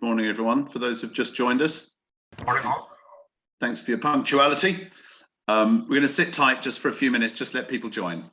Morning, everyone. For those who've just joined us, Morning, all. Thanks for your punctuality. We're going to sit tight just for a few minutes, just let people join.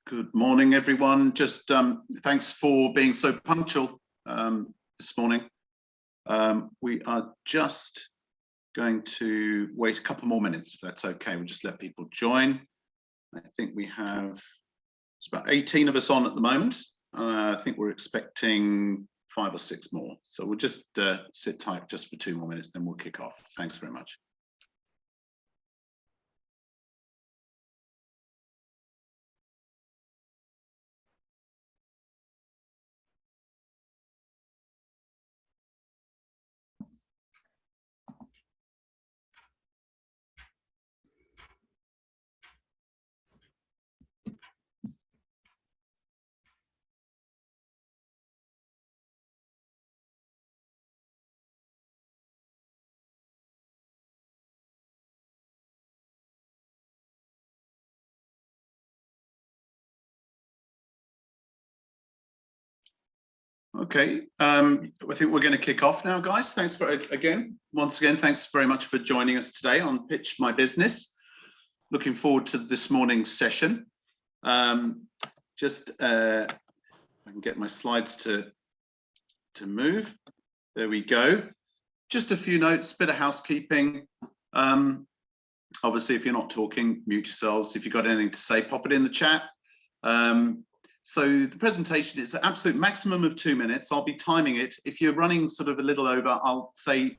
Good morning, everyone. Just thanks for being so punctual this morning. We are just going to wait a couple more minutes, if that's okay. We'll just let people join. I think we have, it's about 18 of us on at the moment. I think we're expecting 5 or 6 more. So we'll just sit tight just for 2 more minutes, then we'll kick off. Thanks very much. Okay, I think we're going to kick off now, guys. Thanks for once again, thanks very much for joining us today on Pitch My Business. Looking forward to this morning's session. I can get my slides to move. There we go. Just a few notes, bit of housekeeping. Obviously, if you're not talking, mute yourselves. If you've got anything to say, pop it in the chat. So the presentation is an absolute maximum of 2 minutes. I'll be timing it. If you're running sort of a little over, I'll say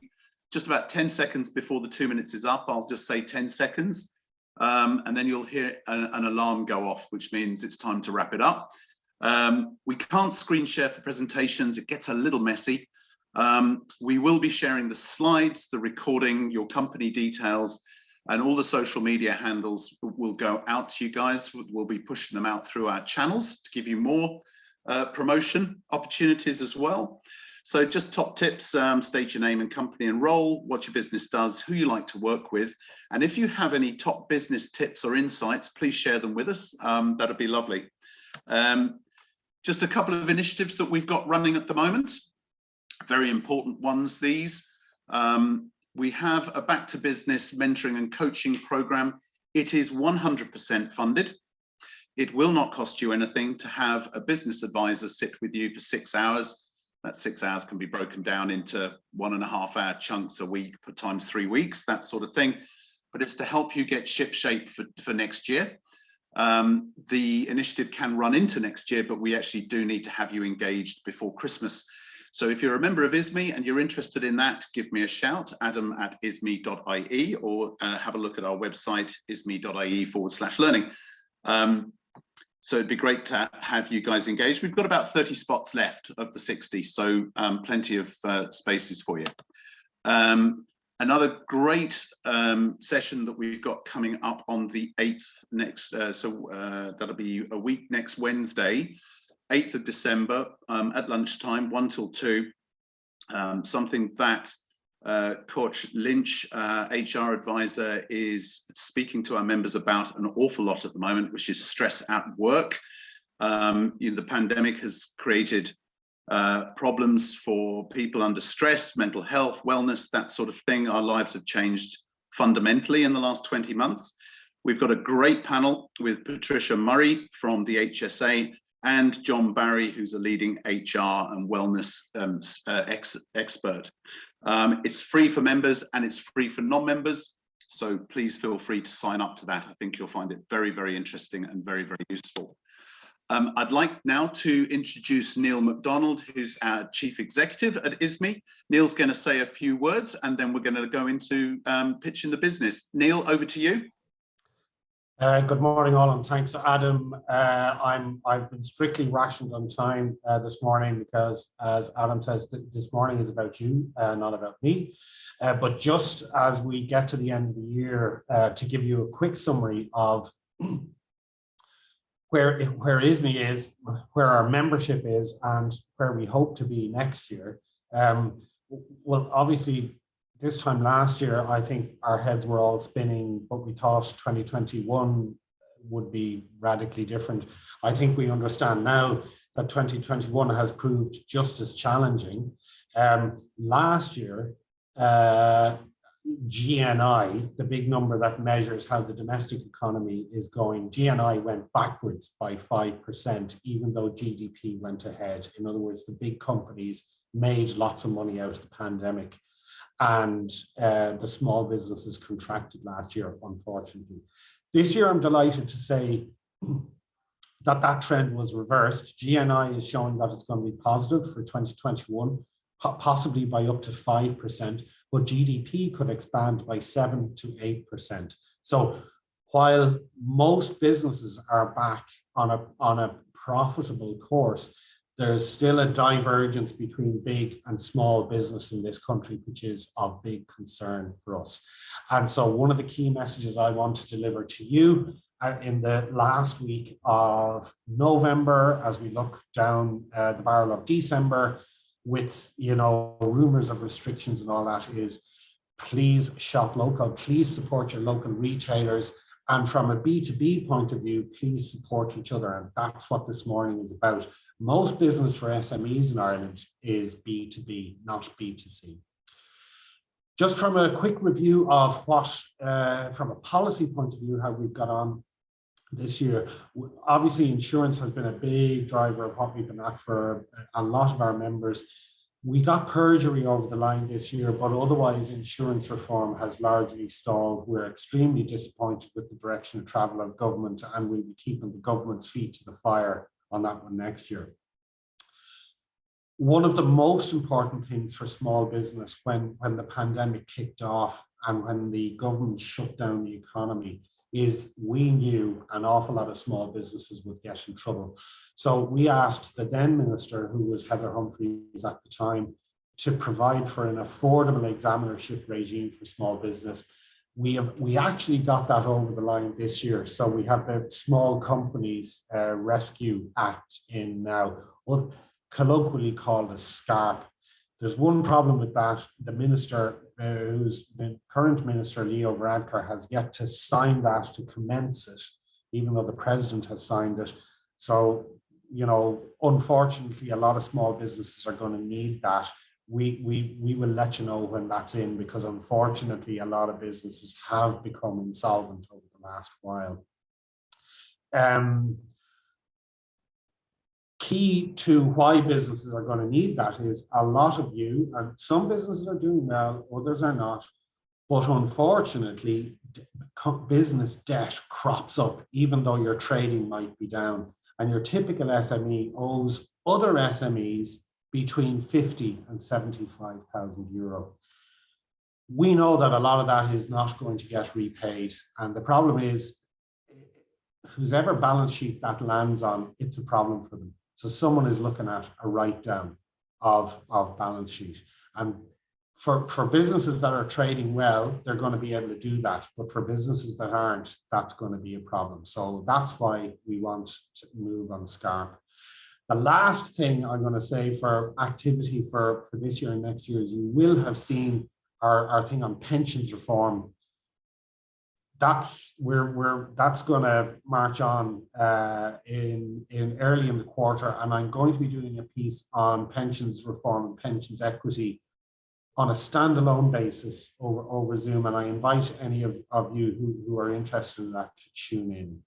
just about 10 seconds before the 2 minutes is up. I'll just say 10 seconds. And then you'll hear an alarm go off, which means it's time to wrap it up. We can't screen share for presentations. It gets a little messy. We will be sharing the slides, the recording, your company details, and all the social media handles will go out to you guys. We'll be pushing them out through our channels to give you more promotion opportunities as well. So just top tips, state your name and company and role, what your business does, who you like to work with. And if you have any top business tips or insights, please share them with us. That'd be lovely. Just a couple of initiatives that we've got running at the moment. Very important ones, these. We have a back to business mentoring and coaching program. It is 100% funded. It will not cost you anything to have a business advisor sit with you for 6 hours That 6 hours can be broken down into 1.5 hour chunks a week per times 3 weeks, that sort of thing. But it's to help you get shipshape for next year. The initiative can run into next year, but we actually do need to have you engaged before Christmas. So if you're a member of ISME and you're interested in that, give me a shout, adam@isme.ie, or have a look at our website, isme.ie/learning. So it'd be great to have you guys engaged. We've got about 30 spots left of the 60, so plenty of spaces for you. Another great session that we've got coming up on the 8th next, that'll be a week next Wednesday, 8th of December at lunchtime, 1 till 2. Something that Coach Lynch, HR advisor, is speaking to our members about an awful lot at the moment, which is stress at work. The pandemic has created problems for people under stress, mental health, wellness, that sort of thing. Our lives have changed fundamentally in the last 20 months. We've got a great panel with Patricia Murray from the HSA and John Barry, who's a leading HR and wellness expert. It's free for members and it's free for non-members, so please feel free to sign up to that. I think you'll find it very, very interesting and very, very useful. I'd like now to introduce Neil McDonald, who's our Chief Executive at ISME. Neil's going to say a few words and then we're going to go into pitching the business. Neil, over to you. Good morning all, and thanks Adam. I've been strictly rationed on time this morning because, as Adam says, this morning is about you, not about me. But just as we get to the end of the year, to give you a quick summary of where ISME is, where our membership is, and where we hope to be next year. Well, obviously, this time last year, I think our heads were all spinning, but we thought 2021 would be radically different. I think we understand now that 2021 has proved just as challenging. Last year, GNI, the big number that measures how the domestic economy is going, GNI went backwards by 5%, even though GDP went ahead. In other words, the big companies made lots of money out of the pandemic, and the small businesses contracted last year, unfortunately. This year, I'm delighted to say that that trend was reversed. GNI is showing that it's going to be positive for 2021, possibly by up to 5%, but GDP could expand by 7 to 8%. So while most businesses are back on a profitable course, there's still a divergence between big and small business in this country, which is of big concern for us. And so one of the key messages I want to deliver to you in the last week of November, as we look down the barrel of December, with, you know, rumors of restrictions and all that, is please shop local, please support your local retailers, and from a B2B point of view, please support each other. And that's what this morning is about. Most business for SMEs in Ireland is B2B, not B2C. Just from a quick review of what, from a policy point of view, how we've got on this year. Obviously, insurance has been a big driver of what we've been at for a lot of our members. We got perjury over the line this year, but otherwise insurance reform has largely stalled. We're extremely disappointed with the direction of travel of government, and we'll be keeping the government's feet to the fire on that one next year. One of the most important things for small business when the pandemic kicked off and when the government shut down the economy is we knew an awful lot of small businesses would get in trouble. So we asked the then minister, who was Heather Humphreys at the time, to provide for an affordable examinership regime for small business. We actually got that over the line this year. So we have the Small Companies Rescue Act in now, what colloquially called a SCARP. There's one problem with that. The minister, who's the current minister, Leo Varadkar, has yet to sign that to commence it, even though the president has signed it. So, you know, unfortunately, a lot of small businesses are going to need that. We will let you know when that's in, because unfortunately, a lot of businesses have become insolvent over the last while. key to why businesses are going to need that is a lot of you, and some businesses are doing well, others are not, but unfortunately, business debt crops up, even though your trading might be down. And your typical SME owes other SMEs between 50 and 75,000 euro. We know that a lot of that is not going to get repaid. And the problem is, whosever balance sheet that lands on, it's a problem for them. So someone is looking at a write down of balance sheet. And for businesses that are trading well, they're going to be able to do that. But for businesses that aren't, that's going to be a problem. So that's why we want to move on SCARP. The last thing I'm going to say for activity for this year and next year is you will have seen our thing on pensions reform. That's going to march on in early in the quarter, and I'm going to be doing a piece on pensions reform and pensions equity on a standalone basis over Zoom, and I invite any of you who are interested in that to tune in.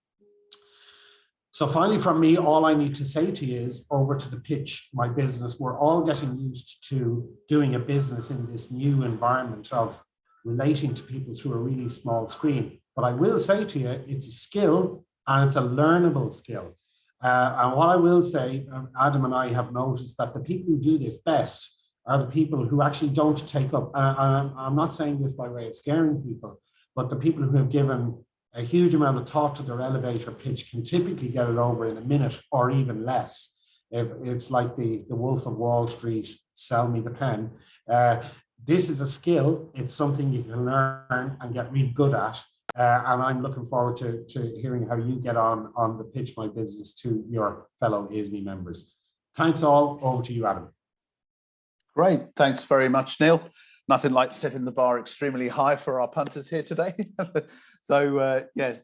So finally, from me, all I need to say to you is over to the pitch, my business. We're all getting used to doing a business in this new environment of relating to people through a really small screen. But I will say to you, it's a skill and it's a learnable skill. And what I will say, Adam and I have noticed that the people who do this best are the people who actually don't take up, I'm not saying this by way of scaring people, but the people who have given a huge amount of thought to their elevator pitch can typically get it over in a minute or even less. If it's like the Wolf of Wall Street, sell me the pen. This is a skill. It's something you can learn and get really good at. And I'm looking forward to hearing how you get on the Pitch My Business to your fellow ISME members. Thanks all. Over to you, Adam. Great. Thanks very much, Neil. Nothing like setting the bar extremely high for our punters here today. So yes,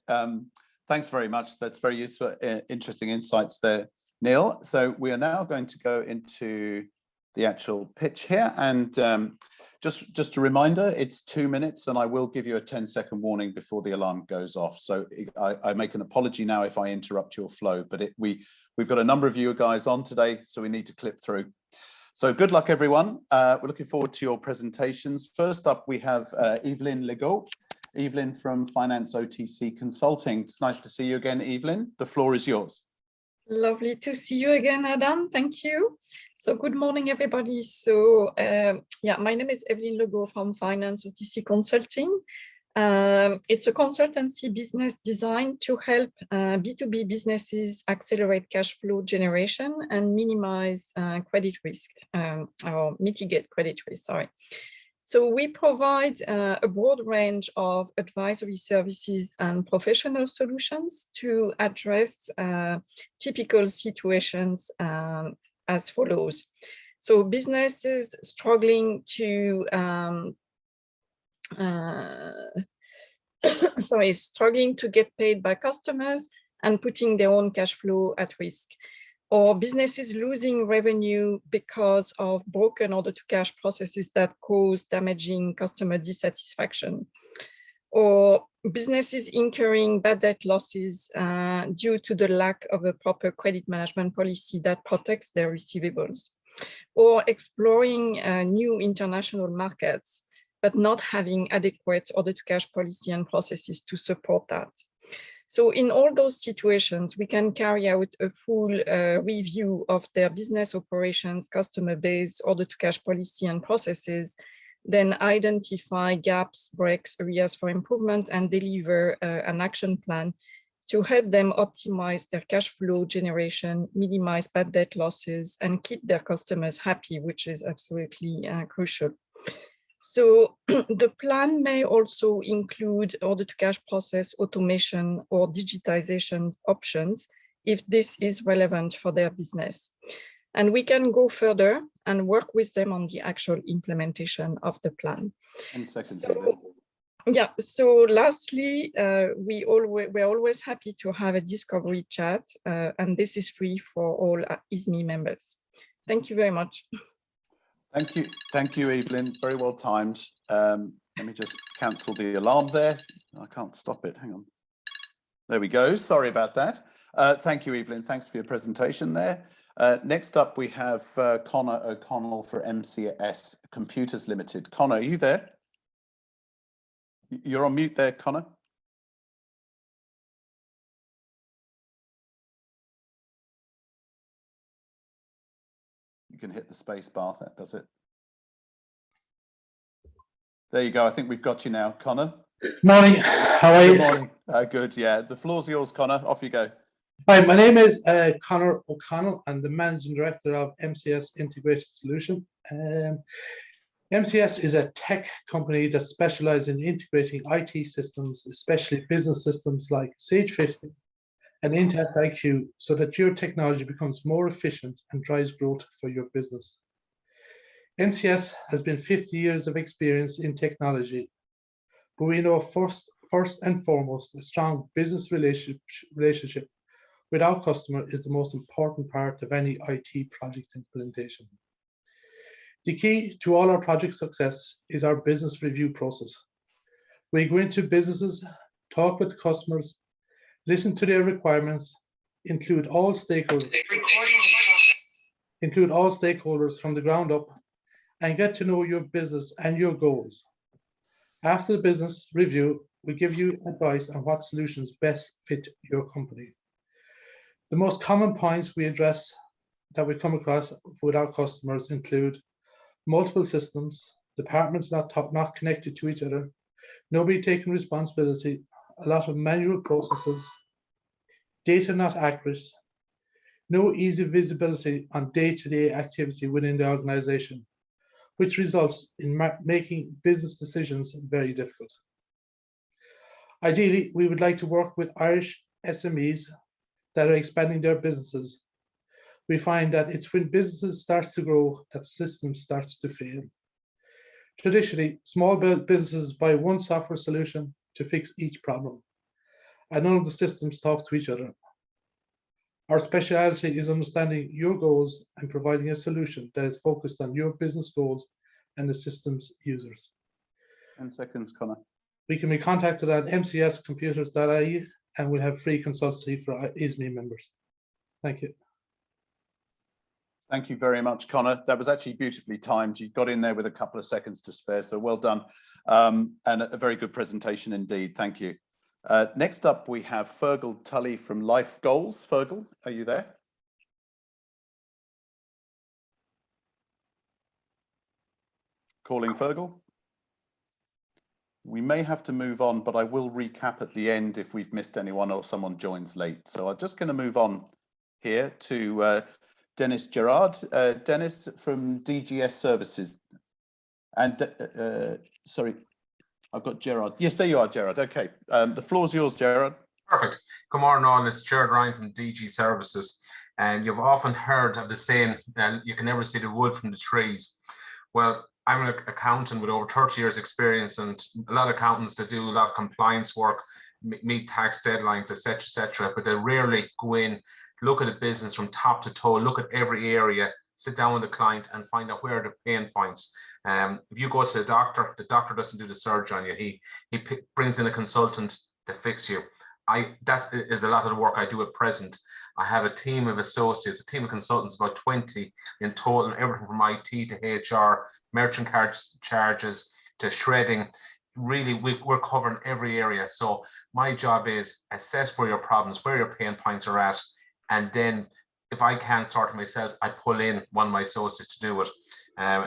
thanks very much. That's very useful, interesting insights there, Neil. So we are now going to go into the actual pitch here. And just a reminder, it's 2 minutes and I will give you a 10-second warning before the alarm goes off. So I make an apology now if I interrupt your flow, but we've got a number of you guys on today, so we need to clip through. So good luck, everyone. We're looking forward to your presentations. First up, we have Evelyn Lugo. Evelyn from Finance OTC Consulting. It's nice to see you again, Evelyn. The floor is yours. Lovely to see you again, Adam. Thank you. So good morning, everybody. So yeah, my name is Evelyn Lugo from Finance OTC Consulting. It's a consultancy business designed to help B2B businesses accelerate cash flow generation and minimize credit risk, or mitigate credit risk, sorry. So we provide a broad range of advisory services and professional solutions to address typical situations as follows. So businesses struggling to struggling to get paid by customers and putting their own cash flow at risk, or businesses losing revenue because of broken order-to-cash processes that cause damaging customer dissatisfaction, or businesses incurring bad debt losses due to the lack of a proper credit management policy that protects their receivables, or exploring new international markets but not having adequate order-to-cash policy and processes to support that. So in all those situations, we can carry out a full review of their business operations, customer base, order-to-cash policy and processes, then identify gaps, breaks, areas for improvement, and deliver an action plan to help them optimize their cash flow generation, minimize bad debt losses, and keep their customers happy, which is absolutely crucial. So the plan may also include order-to-cash process automation or digitization options if this is relevant for their business. And we can go further and work with them on the actual implementation of the plan. 10 seconds. So, yeah, so lastly, we're always happy to have a discovery chat, and this is free for all ISME members. Thank you very much. Thank you, Evelyn. Very well timed. Let me just cancel the alarm there. I can't stop it. Hang on. There we go. Sorry about that. Thank you, Evelyn. Thanks for your presentation there. Next up, we have Conor OConnell for MCS Computers Limited. Conor, are you there? You're on mute there, Conor. You can hit the space bar, that does it. There you go. I think we've got you now, Conor. Morning. How are you? Good morning. Good, yeah. The floor's yours, Conor. Off you go. Hi, my name is Conor OConnell. I'm the Managing Director of MCS Integrated Solution. MCS is a tech company that specializes in integrating IT systems, especially business systems like Sage 50 and Intact IQ, so that your technology becomes more efficient and drives growth for your business. MCS has been 50 years of experience in technology, but we know first and foremost, a strong business relationship with our customer is the most important part of any IT project implementation. The key to all our project success is our business review process. We go into businesses, talk with customers, listen to their requirements, include all stakeholders from the ground up, and get to know your business and your goals. After the business review, we give you advice on what solutions best fit your company. The most common points we address that we come across with our customers include multiple systems, departments not connected to each other, nobody taking responsibility, a lot of manual processes, data not accurate, no easy visibility on day-to-day activity within the organization, which results in making business decisions very difficult. Ideally, we would like to work with Irish SMEs that are expanding their businesses. We find that it's when businesses start to grow that systems starts to fail. Traditionally, small businesses buy one software solution to fix each problem, and none of the systems talk to each other. Our speciality is understanding your goals and providing a solution that is focused on your business goals and the system's users. 10 seconds, Conor. We can be contacted at mcscomputers.ie and we'll have free consultancy for ISME members. Thank you. Thank you very much, Conor. That was actually beautifully timed. You got in there with a couple of seconds to spare, so well done. And a very good presentation indeed. Thank you. Next up, we have Fergal Tully from Life Goals. Fergal, are you there? Calling Fergal. We may have to move on, but I will recap at the end if we've missed anyone or someone joins late. So I'm just going to move on here to Denis Gerard. Denis from DGS Services. And sorry, I've got Gerard. Yes, there you are, Gerard. Okay, the floor's yours, Gerard. Perfect. Good morning, all. It's Gerard Ryan from DG Services. And you've often heard of the saying, you can never see the wood from the trees. Well, I'm an accountant with over 30 years experience, and a lot of accountants that do a lot of compliance work, meet tax deadlines, etc., but they rarely go in, look at a business from top to toe, look at every area, sit down with the client and find out where are the pain points. If you go to the doctor doesn't do the surgery on you. He brings in a consultant to fix you. That is a lot of the work I do at present. I have a team of associates, a team of consultants, about 20 in total, everything from IT to HR, merchant charges to shredding. Really, we're covering every area. So my job is assess where your problems, where your pain points are at, and then if I can't sort it myself, I pull in one of my associates to do it.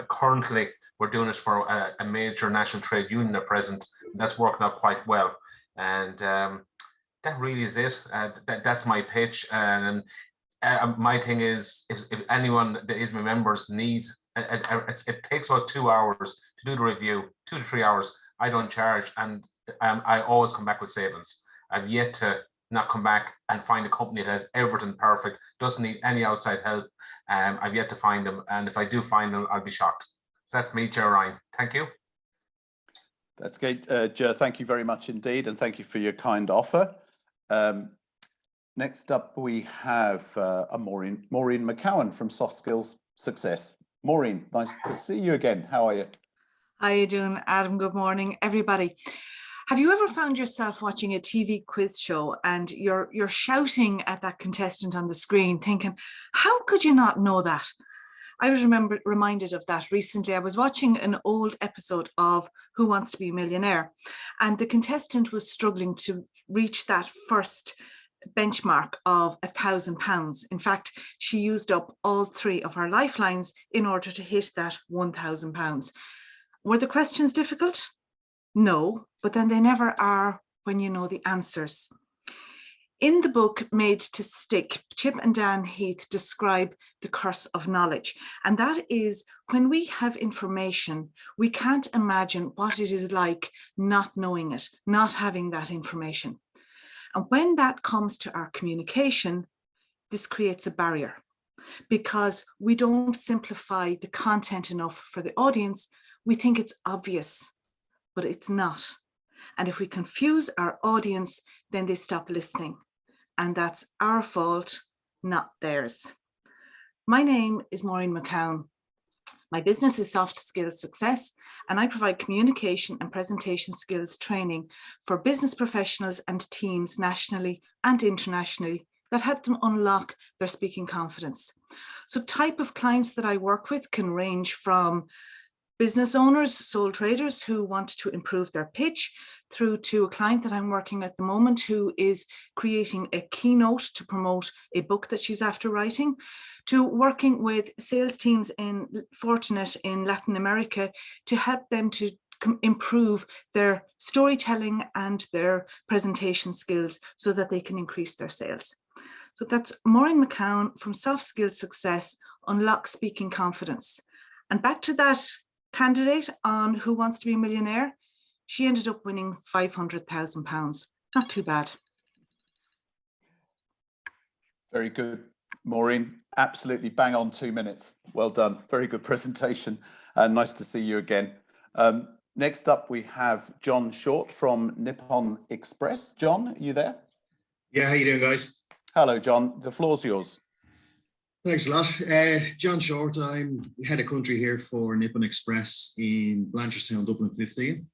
Currently, we're doing it for a major national trade union at present. That's working out quite well. And that really is it. That's my pitch. And my thing is, if anyone that is my members need, it takes about 2 hours to do the review, 2 to 3 hours. I don't charge, and I always come back with savings. I've yet to not come back and find a company that has everything perfect, doesn't need any outside help. I've yet to find them, and if I do find them, I'll be shocked. So that's me, Joe Ryan. Thank you. That's great, Joe. Thank you very much indeed, and thank you for your kind offer. Next up, we have Maureen McCann from Soft Skills Success. Maureen, nice to see you again. How are you? How are you doing, Adam? Good morning, everybody. Have you ever found yourself watching a TV quiz show and you're shouting at that contestant on the screen thinking, how could you not know that? I was reminded of that recently. I was watching an old episode of Who Wants to Be a Millionaire, and the contestant was struggling to reach that first benchmark of £1,000. In fact, she used up all 3 of her lifelines in order to hit that £1,000. Were the questions difficult? No, but then they never are when you know the answers. In the book Made to Stick, Chip and Dan Heath describe the curse of knowledge. And that is when we have information, we can't imagine what it is like not knowing it, not having that information. And when that comes to our communication, this creates a barrier because we don't simplify the content enough for the audience. We think it's obvious, but it's not. And if we confuse our audience, then they stop listening. And that's our fault, not theirs. My name is Maureen McCann. My business is Soft Skills Success, and I provide communication and presentation skills training for business professionals and teams nationally and internationally that help them unlock their speaking confidence. So type of clients that I work with can range from business owners, sole traders who want to improve their pitch, through to a client that I'm working at the moment who is creating a keynote to promote a book that she's after writing, to working with sales teams in Fortinet in Latin America to help them to improve their storytelling and their presentation skills so that they can increase their sales. So that's Maureen McCann from Soft Skills Success, Unlock Speaking Confidence. And back to that candidate on Who Wants to Be a Millionaire, she ended up winning £500,000. Not too bad. Very good, Maureen. Absolutely bang on 2 minutes. Well done. Very good presentation. Nice to see you again. Next up, we have John Short from Nippon Express. John, are you there? Yeah, how you doing, guys? Hello, John. The floor's yours. Thanks a lot. John Short, I'm head of country here for Nippon Express in Blanchardstown, Dublin 15.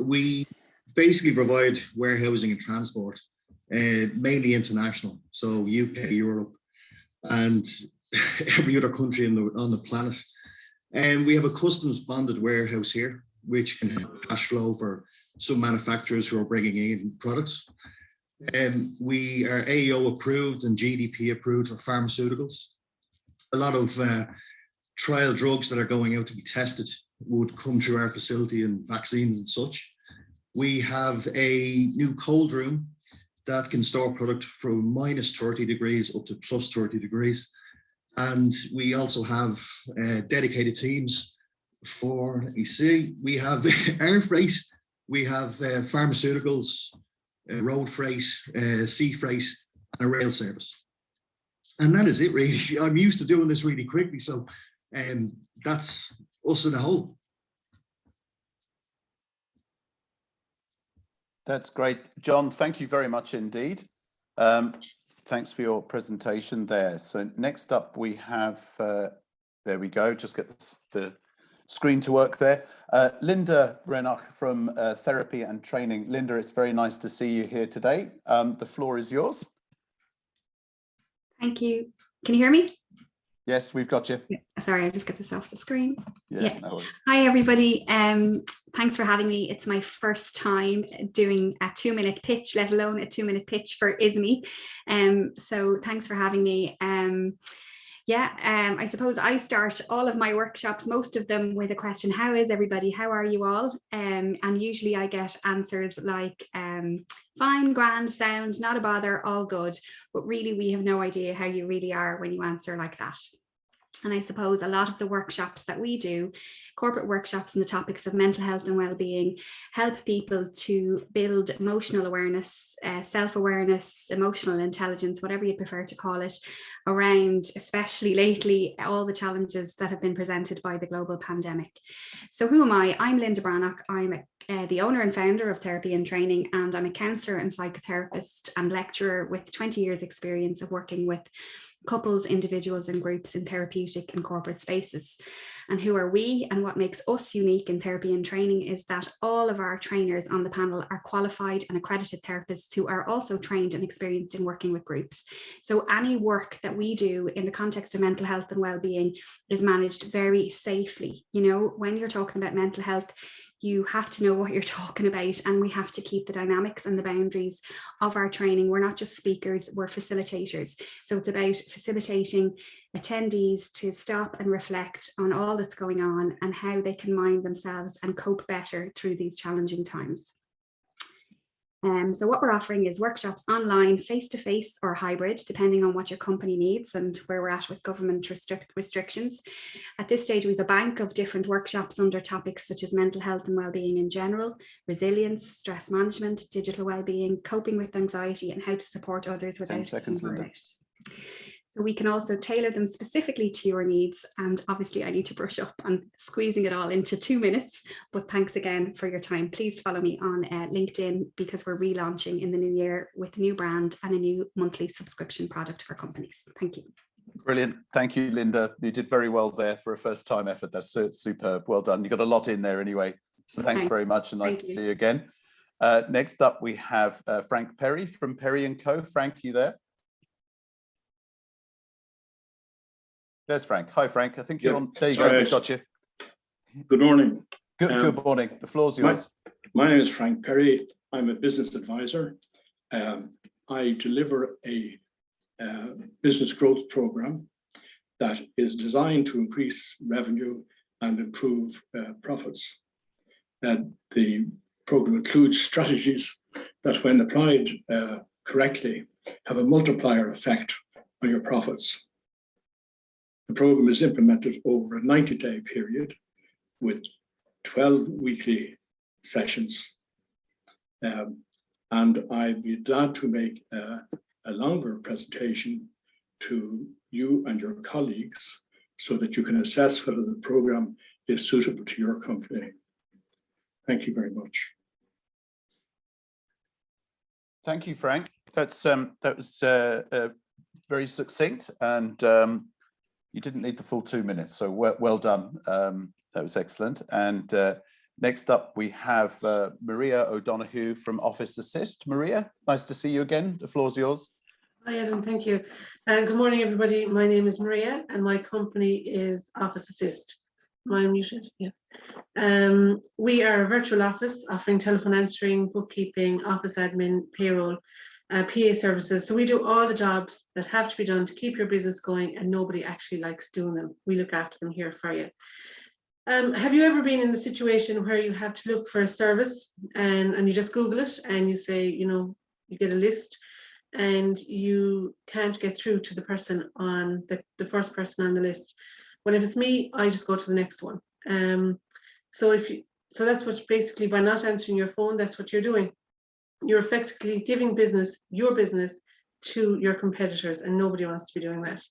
We basically provide warehousing and transport, mainly international, so UK, Europe, and every other country on the planet. And we have a customs bonded warehouse here, which can have cash flow for some manufacturers who are bringing in products. We are AEO approved and GDP approved for pharmaceuticals. A lot of trial drugs that are going out to be tested would come through our facility, and vaccines and such. We have a new cold room that can store product from -30 degrees up to +30 degrees. And we also have dedicated teams for, you see, we have air freight, we have pharmaceuticals, road freight, sea freight, and a rail service. And that is it, really. I'm used to doing this really quickly, so that's us in a whole. That's great. John, thank you very much indeed. Thanks for your presentation there. So next up we have, there we go, just get the screen to work there. Linda Brennock from Therapy and Training. Linda, it's very nice to see you here today. The floor is yours. Thank you. Can you hear me? Yes, we've got you. Sorry, I just get this off the screen. Yeah. No worries. Hi, everybody. Thanks for having me. It's my first time doing a 2-minute pitch, let alone a 2-minute pitch for ISME. So thanks for having me. I suppose I start all of my workshops, most of them, with a question: how is everybody? How are you all? And usually I get answers like, fine, grand, sound, not a bother, all good. But really, we have no idea how you really are when you answer like that. And I suppose a lot of the workshops that we do, corporate workshops on the topics of mental health and well-being, help people to build emotional awareness, self-awareness, emotional intelligence, whatever you prefer to call it, around, especially lately, all the challenges that have been presented by the global pandemic. So who am I? I'm Linda Brennock. I'm the owner and founder of Therapy and Training, and I'm a counsellor and psychotherapist and lecturer with 20 years experience of working with couples, individuals and groups in therapeutic and corporate spaces. And who are we? And what makes us unique in therapy and training is that all of our trainers on the panel are qualified and accredited therapists who are also trained and experienced in working with groups. So any work that we do in the context of mental health and well-being is managed very safely. You know, when you're talking about mental health, you have to know what you're talking about, and we have to keep the dynamics and the boundaries of our training. We're not just speakers, we're facilitators. So it's about facilitating attendees to stop and reflect on all that's going on and how they can mind themselves and cope better through these challenging times. So what we're offering is workshops online, face-to-face or hybrid, depending on what your company needs and where we're at with government restrictions. At this stage, we have a bank of different workshops under topics such as mental health and well-being in general, resilience, stress management, digital well-being, coping with anxiety, and how to support others without 10 seconds, Linda. So we can also tailor them specifically to your needs. And obviously I need to brush up on squeezing it all into 2 minutes, but thanks again for your time. Please follow me on LinkedIn, because we're relaunching in the new year with a new brand and a new monthly subscription product for companies. Thank you. Brilliant. Thank you, Linda. You did very well there for a first time effort. That's superb. Well done. You got a lot in there anyway. So thanks very much, and nice to see you again. Next up, we have Frank Perry from Perry & Co. Frank, you there? There's Frank. Hi, Frank. I think you're on. There you go. We've got you. Good morning. Good morning. The floor's yours. My name is Frank Perry. I'm a business advisor. I deliver a business growth program that is designed to increase revenue and improve profits. The program includes strategies that, when applied correctly, have a multiplier effect on your profits. The program is implemented over a 90-day period with 12 weekly sessions. And I'd be glad to make a longer presentation to you and your colleagues so that you can assess whether the program is suitable to your company. Thank you very much. Thank you, Frank. That was very succinct, and you didn't need the full 2 minutes, so well done. That was excellent. And next up, we have Maria O'Donoghue from Office Assist. Maria, nice to see you again. The floor's yours. Hi, Adam. Thank you. Good morning, everybody. My name is Maria, and my company is Office Assist. Am I muted? Yeah. We are a virtual office offering telephone answering, bookkeeping, office admin, payroll, PA services. So we do all the jobs that have to be done to keep your business going, and nobody actually likes doing them. We look after them here for you. Have you ever been in the situation where you have to look for a service and you just Google it and you say, you know, you get a list and you can't get through to the person on the first person on the list? Well, if it's me, I just go to the next one. So that's what, basically, by not answering your phone, that's what you're doing. You're effectively giving your business to your competitors, and nobody wants to be doing that.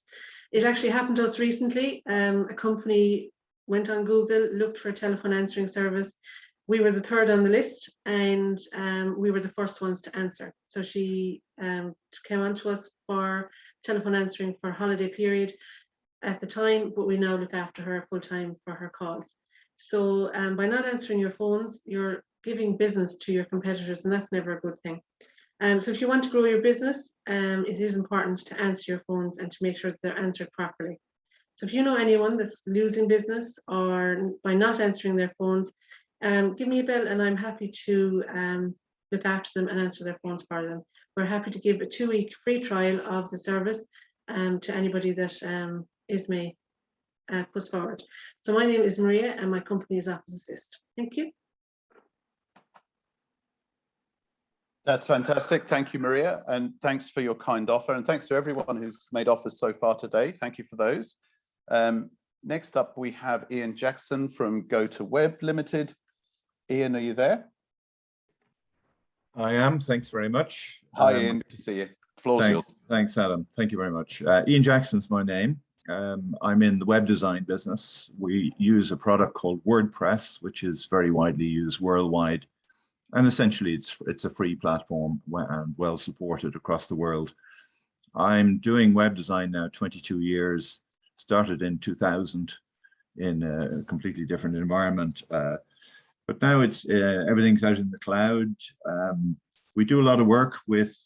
It actually happened to us recently. A company went on Google, looked for a telephone answering service. We were the third on the list, and we were the first ones to answer. So she came on to us for telephone answering for a holiday period at the time, but we now look after her full time for her calls. So by not answering your phones, you're giving business to your competitors, and that's never a good thing. So if you want to grow your business, it is important to answer your phones and to make sure that they're answered properly. So if you know anyone that's losing business or by not answering their phones, give me a bell and I'm happy to look after them and answer their phones for them. We're happy to give a 2-week free trial of the service to anybody that ISME puts forward. So my name is Maria and my company is Office Assist. Thank you. That's fantastic. Thank you, Maria. And thanks for your kind offer. And thanks to everyone who's made offers so far today. Thank you for those. Next up, we have Ian Jackson from Go to Web Limited. Ian, are you there? I am. Thanks very much. Hi, Ian. Good to see you. The floor's yours. Thanks, Adam. Thank you very much. Ian Jackson's my name. I'm in the web design business. We use a product called WordPress, which is very widely used worldwide. And essentially, it's a free platform and well supported across the world. I'm doing web design now 22 years, started in 2000. in a completely different environment. But now it's everything's out in the cloud. We do a lot of work with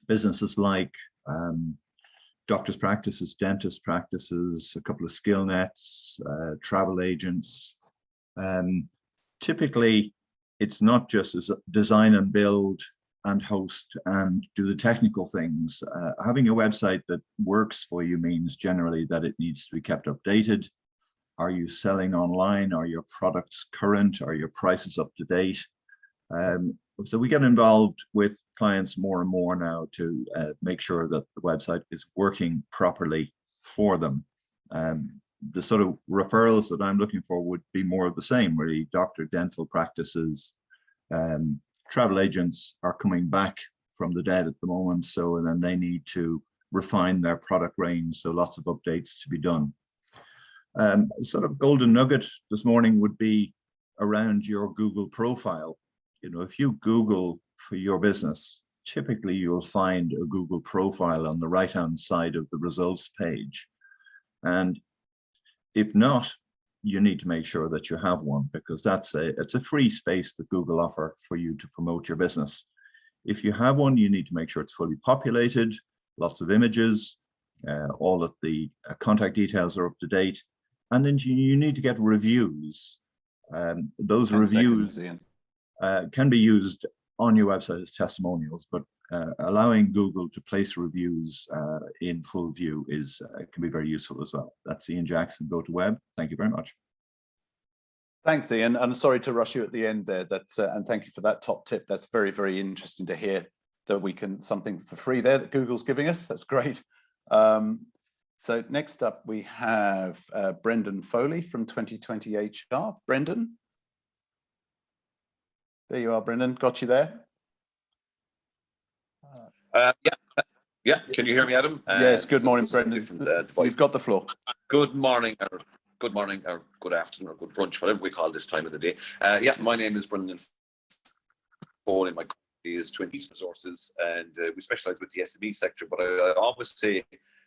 businesses like doctors' practices, dentist practices, a couple of skill nets, travel agents. Typically, it's not just as design and build and host and do the technical things. Having a website that works for you means generally that it needs to be kept updated. Are you selling online? Are your products current? Are your prices up to date? So we get involved with clients more and more now to make sure that the website is working properly for them. The sort of referrals that I'm looking for would be more of the same, really. Doctor, dental practices, travel agents are coming back from the dead at the moment, so then they need to refine their product range, so lots of updates to be done. Sort of golden nugget this morning would be around your Google profile. You know, if you Google for your business, typically you'll find a Google profile on the right-hand side of the results page. And if not, you need to make sure that you have one, because it's a free space that Google offer for you to promote your business. If you have one, you need to make sure it's fully populated, lots of images, all of the contact details are up to date, and then you need to get reviews. Those reviews can be used on your website as testimonials, but allowing Google to place reviews in full view can be very useful as well. That's Ian Jackson, Go to Web. Thank you very much. Thanks, Ian. I'm sorry to rush you at the end there. And thank you for that top tip. That's very, very interesting to hear that we can something for free there that Google's giving us. That's great. So next up we have Brendan Foley from 2020 HR. Brendan. There you are, Brendan. Got you there. Yeah. Can you hear me, Adam? Yes. Good morning, Brendan. You've got the floor. Good morning, or good afternoon, or good brunch, whatever we call this time of the day. Yeah, my name is Brendan Foley. My company is Twin Peaks Resources, and we specialise with the SME sector. But I always say,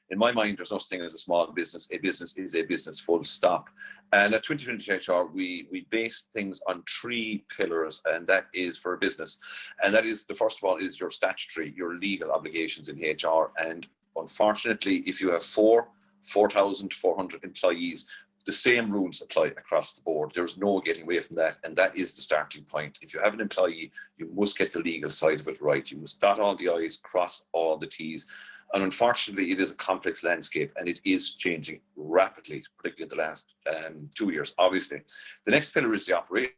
in my mind, there's no such thing as a small business. A business is a business, full stop. And at 2020 HR, we base things on 3 pillars, and that is for a business. And that is, the first of all, is your statutory, your legal obligations in HR. And unfortunately, if you have 4,400 employees, the same rules apply across the board. There's no getting away from that. And that is the starting point. If you have an employee, you must get the legal side of it right. You must dot all the I's, cross all the T's. And unfortunately, it is a complex landscape, and it is changing rapidly, particularly in the last 2 years, obviously. The next pillar is the operation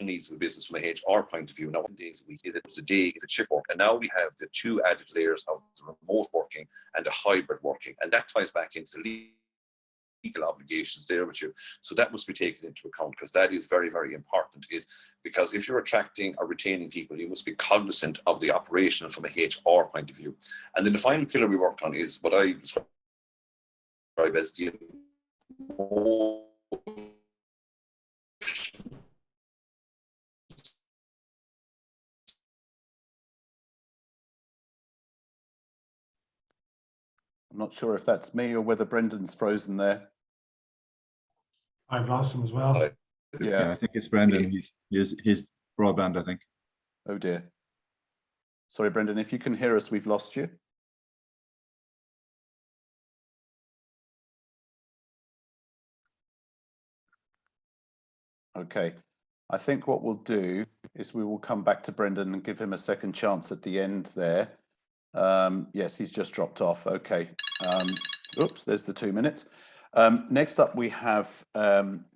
needs of the business from a HR point of view. Now, 1 day a week, is it a day, is it shift work? And now we have the 2 added layers of the remote working and the hybrid working, and that ties back into legal obligations there with you. So that must be taken into account, because that is very, very important, because if you're attracting or retaining people, you must be cognizant of the operation from a HR point of view. And then the final pillar we work on is what I describe as the I'm not sure if that's me or whether Brendan's frozen there. I've lost him as well. Yeah, I think it's Brendan. His broadband, I think. Oh dear. Sorry, Brendan, if you can hear us, we've lost you. Okay. I think what we'll do is we will come back to Brendan and give him a second chance at the end there. Yes, he's just dropped off. Okay. Oops, there's the 2 minutes. Next up, we have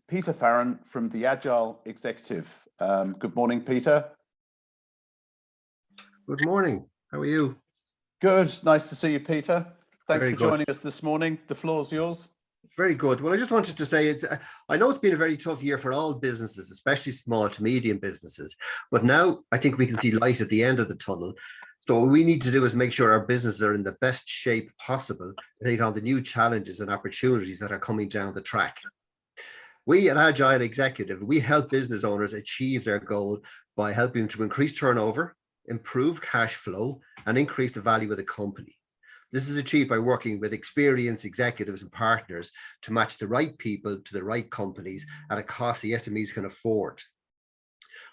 Peter Farron from the Agile Executive. Good morning, Peter. Good morning. How are you? Good. Nice to see you, Peter. Thanks Very for good. joining us this morning. The floor's yours. Very good. Well, I just wanted to say I know it's been a very tough year for all businesses, especially small to medium businesses. But now I think we can see light at the end of the tunnel. So what we need to do is make sure our businesses are in the best shape possible to take on the new challenges and opportunities that are coming down the track. We at Agile Executive, we help business owners achieve their goal by helping to increase turnover, improve cash flow, and increase the value of the company. This is achieved by working with experienced executives and partners to match the right people to the right companies at a cost the SMEs can afford.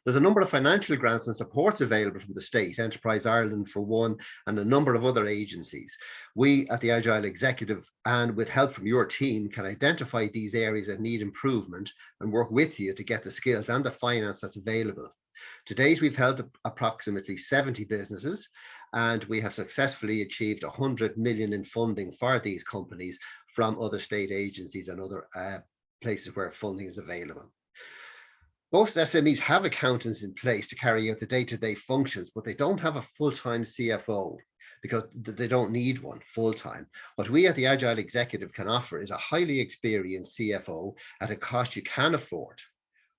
There's a number of financial grants and supports available from the state, Enterprise Ireland for one, and a number of other agencies. We at the Agile Executive, and with help from your team, can identify these areas that need improvement and work with you to get the skills and the finance that's available. To date, we've helped approximately 70 businesses, and we have successfully achieved 100 million in funding for these companies from other state agencies and other places where funding is available. Most SMEs have accountants in place to carry out the day-to-day functions, but they don't have a full-time CFO because they don't need one full-time. What we at the Agile Executive can offer is a highly experienced CFO at a cost you can afford.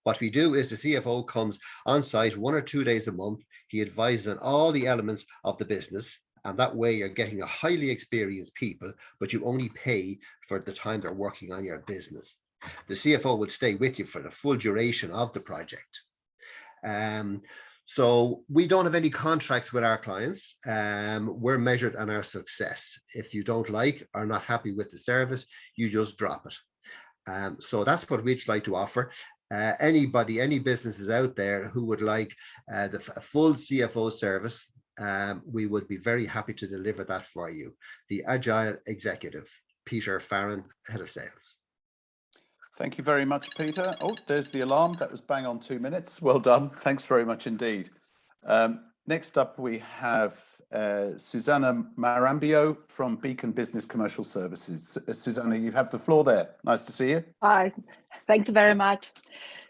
What we do is the CFO comes on site 1 or 2 days a month. He advises on all the elements of the business, and that way you're getting a highly experienced people, but you only pay for the time they're working on your business. The CFO will stay with you for the full duration of the project. So we don't have any contracts with our clients. We're measured on our success. If you don't like or not happy with the service, you just drop it. So that's what we'd like to offer. Any businesses out there who would like the full CFO service, we would be very happy to deliver that for you. The Agile Executive, Peter Farron, Head of Sales. Thank you very much, Peter. Oh, there's the alarm. That was bang on 2 minutes. Well done. Thanks very much indeed. Next up, we have Susanna Marambio from Beacon Business Commercial Services. Susanna, you have the floor there. Nice to see you. Hi, thank you very much.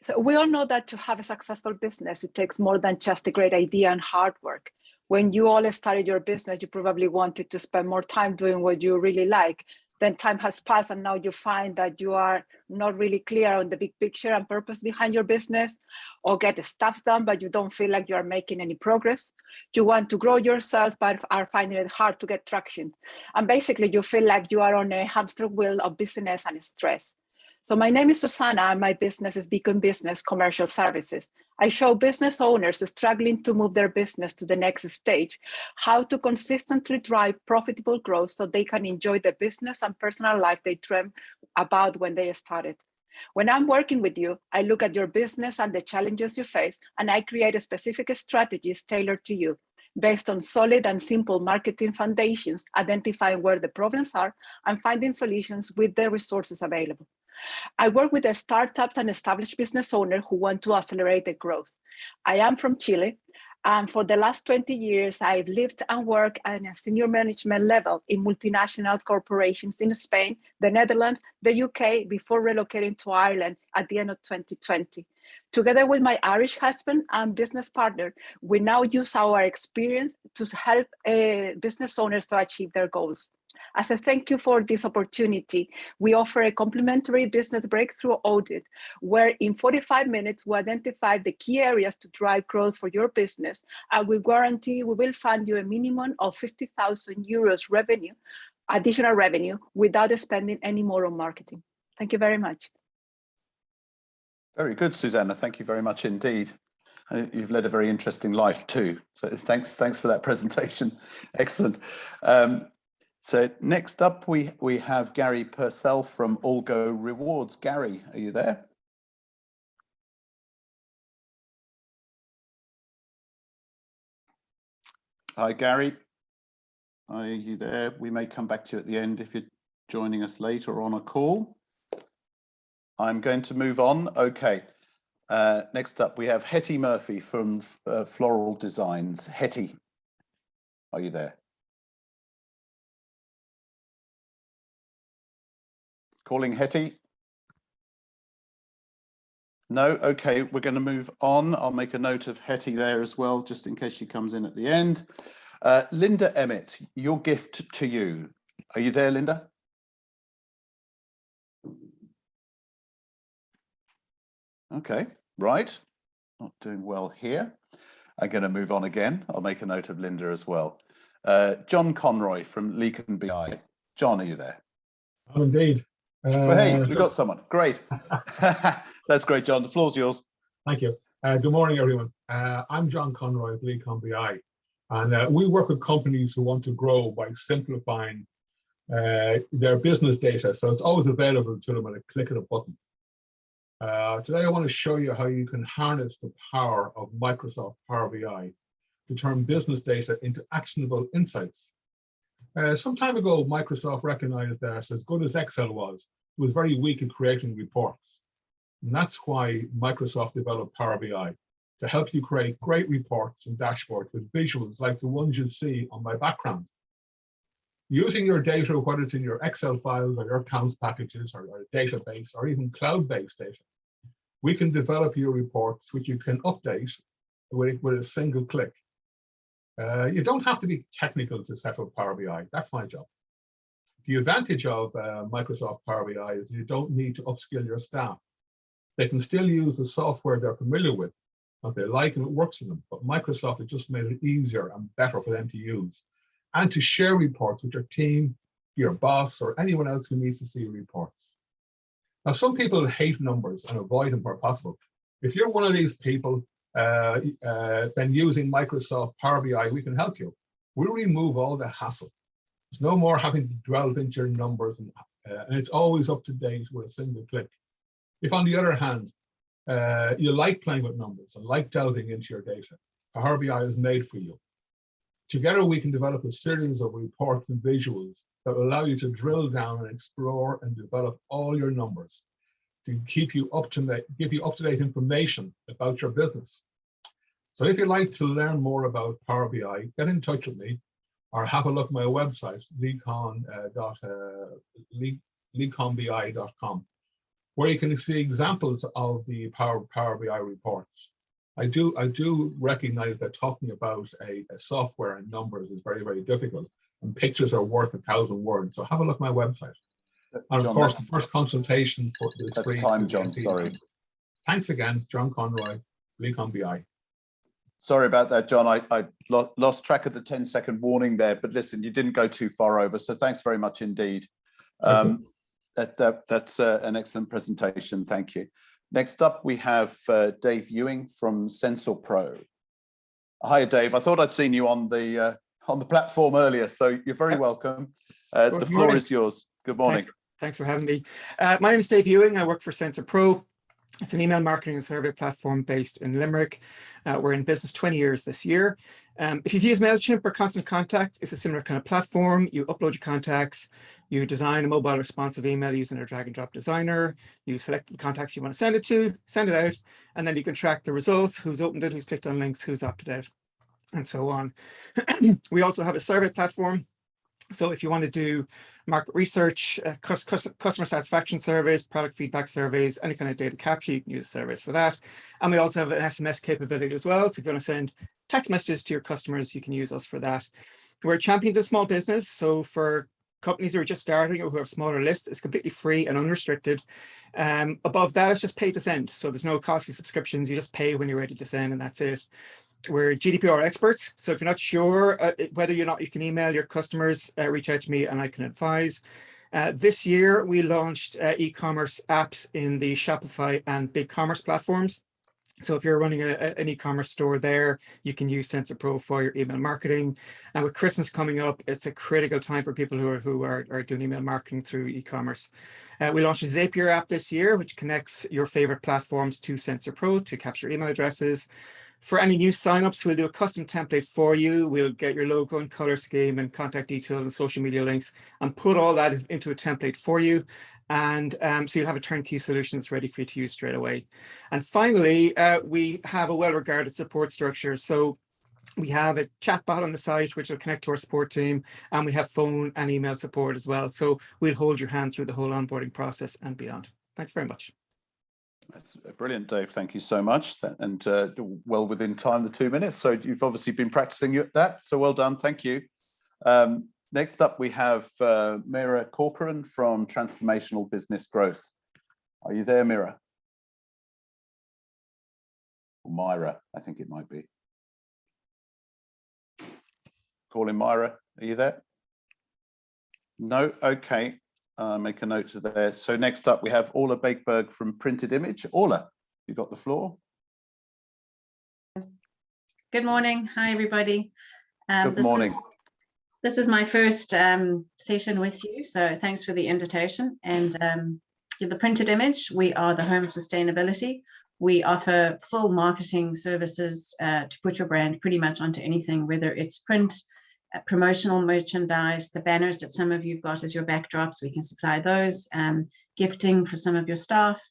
So we all know that to have a successful business, it takes more than just a great idea and hard work. When you all started your business, you probably wanted to spend more time doing what you really like. Then time has passed and now you find that you are not really clear on the big picture and purpose behind your business, or get the stuff done, but you don't feel like you are making any progress. You want to grow yourself, but are finding it hard to get traction. And basically you feel like you are on a hamster wheel of business and stress. So my name is Susanna and my business is Beacon Business Commercial Services. I show business owners struggling to move their business to the next stage, how to consistently drive profitable growth so they can enjoy the business and personal life they dreamt about when they started. When I'm working with you, I look at your business and the challenges you face, and I create specific strategies tailored to you, based on solid and simple marketing foundations, identifying where the problems are and finding solutions with the resources available. I work with the startups and established business owners who want to accelerate their growth. I am from Chile, and for the last 20 years, I've lived and worked at a senior management level in multinational corporations in Spain, the Netherlands, the UK, before relocating to Ireland at the end of 2020. Together with my Irish husband and business partner, we now use our experience to help business owners to achieve their goals. As a thank you for this opportunity, we offer a complimentary business breakthrough audit, where in 45 minutes we identify the key areas to drive growth for your business, and we guarantee we will fund you a minimum of 50,000 euros revenue, additional revenue, without spending any more on marketing. Thank you very much. Very good, Susanna. Thank you very much indeed. You've led a very interesting life too. So thanks for that presentation. Excellent. So next up, we have Gary Purcell from Allgo Rewards. Gary, are you there? Hi, Gary. Are you there? We may come back to you at the end if you're joining us late or on a call. I'm going to move on. Okay. Next up, we have Hetty Murphy from Floral Designs. Hetty, are you there? Calling Hetty? No? Okay, we're going to move on. I'll make a note of Hetty there as well, just in case she comes in at the end. Linda Emmett, your gift to you. Are you there, Linda? Okay, right. Not doing well here. I'm going to move on again. I'll make a note of Linda as well. John Conroy from Leakin BI. John, are you there? Oh, indeed. Well, hey, we've got someone. Great. That's great, John. The floor's yours. Thank you. Good morning, everyone. I'm John Conroy of Leakin BI. And we work with companies who want to grow by simplifying their business data. So it's always available to them at a click of a button. Today, I want to show you how you can harness the power of Microsoft Power BI to turn business data into actionable insights. Some time ago, Microsoft recognized that as good as Excel was, it was very weak at creating reports. And that's why Microsoft developed Power BI, to help you create great reports and dashboards with visuals like the ones you see on my background. Using your data, whether it's in your Excel files or your accounts packages or a database or even cloud-based data, we can develop your reports which you can update with a single click. You don't have to be technical to set up Power BI. That's my job. The advantage of Microsoft Power BI is you don't need to upskill your staff. They can still use the software they're familiar with, what they like, and it works for them. But Microsoft has just made it easier and better for them to use and to share reports with your team, your boss, or anyone else who needs to see reports. Now, some people hate numbers and avoid them where possible. If you're one of these people, then using Microsoft Power BI, we can help you. We'll remove all the hassle. There's no more having to delve into your numbers, and it's always up to date with a single click. If, on the other hand, you like playing with numbers and like delving into your data, Power BI is made for you. Together, we can develop a series of reports and visuals that will allow you to drill down and explore and develop all your numbers to keep you up to date, give you up-to-date information about your business. So if you'd like to learn more about Power BI, get in touch with me or have a look at my website, leconbi.com, where you can see examples of the Power BI reports. I do recognize that talking about a software and numbers is very, very difficult, and pictures are worth 1,000 words. So have a look at my website. And John, of course, the first consultation for the that's time, John, sorry. Thanks again, John Conroy, Lecon BI. Sorry about that, John. I lost track of the 10-second warning there, but listen, you didn't go too far over, so thanks very much indeed. That's an excellent presentation, thank you. Next up, we have Dave Ewing from Sensor Pro. Hi, Dave. I thought I'd seen you on the platform earlier, so you're very welcome. The floor is yours. Good morning. Thanks for having me. My name is Dave Ewing. I work for Sensor Pro. It's an email marketing and survey platform based in Limerick. We're in business 20 years this year. If you've used MailChimp or Constant Contact, it's a similar kind of platform. You upload your contacts, you design a mobile responsive email using a drag and drop designer, you select the contacts you want to send it to, send it out, and then you can track the results, who's opened it, who's clicked on links, who's opted out, and so on. We also have a survey platform. So if you want to do market research, customer satisfaction surveys, product feedback surveys, any kind of data capture, you can use surveys for that. And we also have an SMS capability as well. So if you want to send text messages to your customers, you can use us for that. We're champions of small business. So for companies who are just starting or who have smaller lists, it's completely free and unrestricted. Above that, it's just pay to send. So there's no costly subscriptions. You just pay when you're ready to send, and that's it. We're GDPR experts, so if you're not sure whether or not you can email your customers, reach out to me and I can advise. This year, we launched e-commerce apps in the Shopify and BigCommerce platforms. So if you're running an e-commerce store there, you can use Sensor Pro for your email marketing. And with Christmas coming up, it's a critical time for people who are doing email marketing through e-commerce. We launched a Zapier app this year, which connects your favorite platforms to Sensor Pro to capture email addresses. For any new signups, we'll do a custom template for you. We'll get your logo and color scheme and contact details and social media links and put all that into a template for you. And so you'll have a turnkey solution that's ready for you to use straight away. And finally, we have a well-regarded support structure. So we have a chatbot on the site, which will connect to our support team, and we have phone and email support as well. So we'll hold your hand through the whole onboarding process and beyond. Thanks very much. That's brilliant, Dave. Thank you so much. And well within time, the 2 minutes. So you've obviously been practicing that. So well done. Thank you. Next up, we have Mira Corcoran from Transformational Business Growth. Are you there, Mira? Or Myra, I think it might be. Calling Myra. Are you there? No? Okay. Make a note of there. So next up, we have Orla Bakeberg from Printed Image. Orla, you got the floor. Good morning. Hi, everybody. Good morning. This is my first session with you, so thanks for the invitation. And the printed image, we are the home of sustainability. We offer full marketing services to put your brand pretty much onto anything, whether it's print, promotional merchandise, the banners that some of you've got as your backdrops, we can supply those, gifting for some of your staff,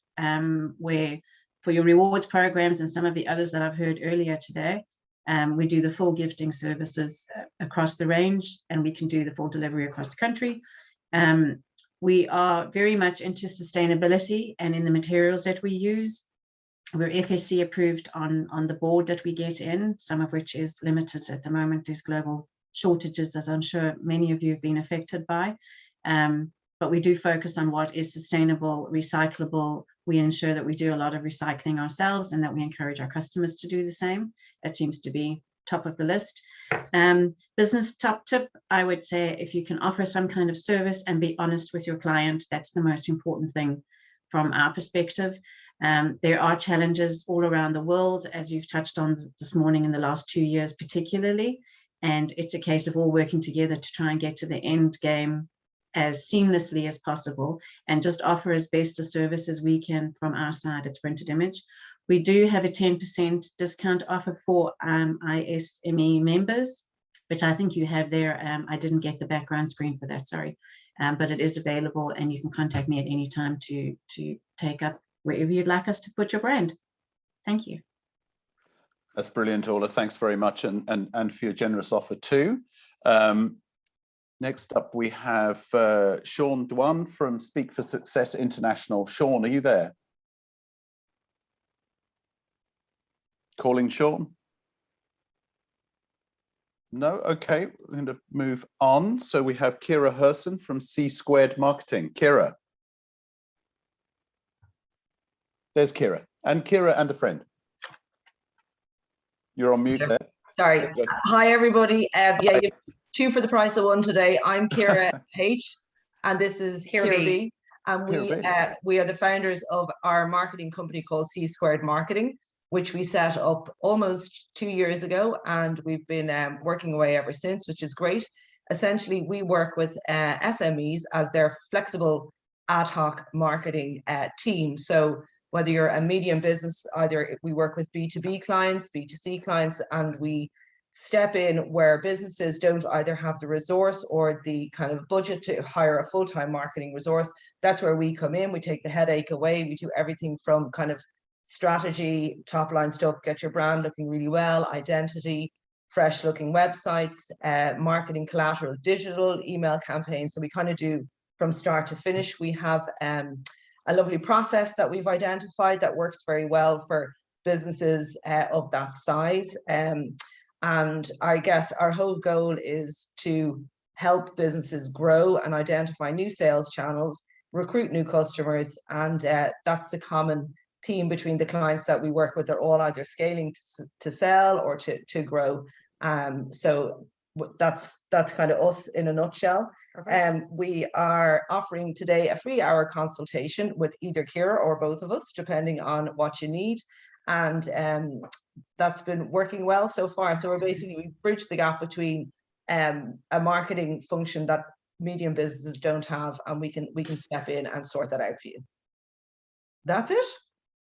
where for your rewards programs and some of the others that I've heard earlier today. We do the full gifting services across the range, and we can do the full delivery across the country. We are very much into sustainability and in the materials that we use. We're FSC approved on the board that we get in, some of which is limited at the moment. There's global shortages, as I'm sure many of you have been affected by. But we do focus on what is sustainable, recyclable. We ensure that we do a lot of recycling ourselves and that we encourage our customers to do the same. It seems to be top of the list. Business top tip, I would say, if you can offer some kind of service and be honest with your client, that's the most important thing from our perspective. There are challenges all around the world, as you've touched on this morning, in the last 2 years particularly, and it's a case of all working together to try and get to the end game as seamlessly as possible and just offer as best a service as we can from our side at Printed Image. We do have a 10% discount offer for ISME members, which I think you have there. I didn't get the background screen for that, sorry, but it is available and you can contact me at any time to take up wherever you'd like us to put your brand. Thank you. That's brilliant, Orla. Thanks very much, and for your generous offer too. Next up, we have Sean Dwan from Speak for Success International. Sean, are you there? Calling Sean? No? Okay, we're going to move on. So we have Kira Herson from Csquared Marketing. Kira. There's Kira. And Kira and a friend. You're on mute there. Sorry. Hi, everybody. Yeah, you have 2 for the price of 1 today. I'm Kira H, and this is Kira B. And we are the founders of our marketing company called Csquared Marketing, which we set up almost 2 years ago, and we've been working away ever since, which is great. Essentially, we work with SMEs as their flexible ad hoc marketing team. So whether you're a medium business, either we work with B2B clients, B2C clients, and we step in where businesses don't either have the resource or the kind of budget to hire a full-time marketing resource. That's where we come in. We take the headache away. We do everything from kind of strategy, top line stuff, get your brand looking really well, identity, fresh looking websites, marketing collateral, digital, email campaigns. So we kind of do from start to finish. We have a lovely process that we've identified that works very well for businesses of that size. And I guess our whole goal is to help businesses grow and identify new sales channels, recruit new customers, and that's the common theme between the clients that we work with. They're all either scaling to sell or to grow. So that's kind of us in a nutshell. We are offering today a free hour consultation with either Kira or both of us, depending on what you need. And that's been working well so far. So we've bridged the gap between a marketing function that medium businesses don't have, and we can step in and sort that out for you. That's it.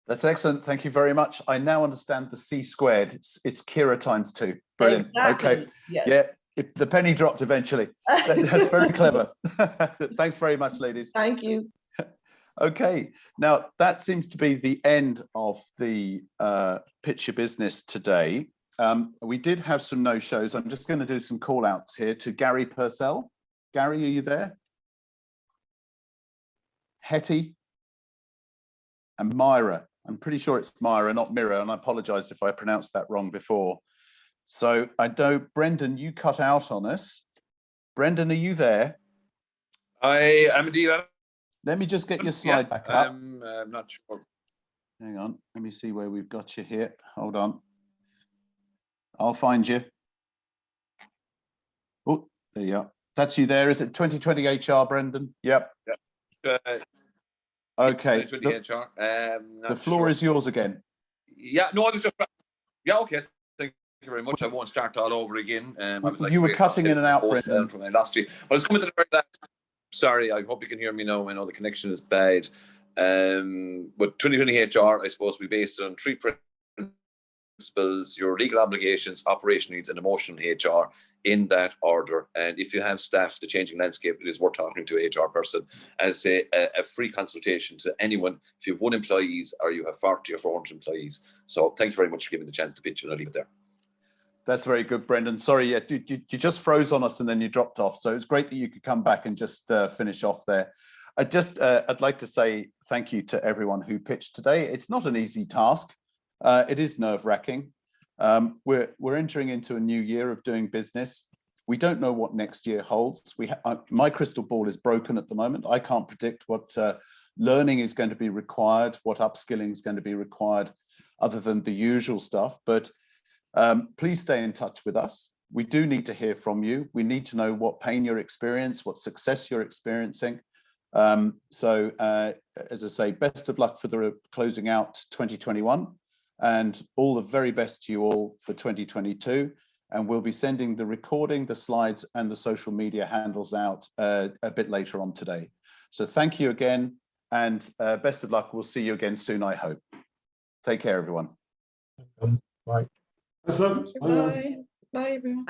That's excellent. Thank you very much. I now understand the Csquared. It's Kira times 2. Brilliant. Exactly. Okay. Yes. Yeah. The penny dropped eventually. That's very clever. Thanks very much, ladies. Thank you. Okay, now that seems to be the end of the Pitch Your Business today. We did have some no-shows. I'm just going to do some call-outs here to Gary Purcell. Gary, are you there? Hetty and Mira. I'm pretty sure it's Mira, not Mira, and I apologize if I pronounced that wrong before. So I know, Brendan, you cut out on us. Brendan, are you there? I am indeed. Let me just get your slide back up. I'm not sure. Hang on, let me see where we've got you here. Hold on. I'll find you. Oh, there you are. That's you there. Is it 2020 HR, Brendan? Yep. Okay. 2020 HR. The floor is yours again. Yeah, no, I was just. Yeah, okay. you very much. I won't start all over again. I was like you were cutting in and out, Brendan. From last year. But it's coming to the very last. Sorry, I hope you can hear me now. I know the connection is bad. But 2020 HR, I suppose, we based it on 3 principles: your legal obligations, operation needs, and emotional HR, in that order. And if you have staff, the changing landscape, it is worth talking to a HR person. As a free consultation to anyone, if you have 1 employee or you have 40 or 400 employees. So thank you very much for giving the chance to pitch, and I'll leave it there. That's very good, Brendan. Sorry, yeah, you just froze on us and then you dropped off. So it's great that you could come back and just finish off there. I'd like to say thank you to everyone who pitched today. It's not an easy task. It is nerve-wracking. We're entering into a new year of doing business. We don't know what next year holds. My crystal ball is broken at the moment. I can't predict what learning is going to be required, what upskilling is going to be required, other than the usual stuff. But please stay in touch with us. We do need to hear from you. We need to know what pain you're experiencing, what success you're experiencing. So as I say, best of luck for the closing out 2021, and all the very best to you all for 2022. And we'll be sending the recording, the slides, and the social media handles out a bit later on today. So thank you again, and best of luck. We'll see you again soon, I hope. Take care, everyone. Bye. Bye. Bye, everyone.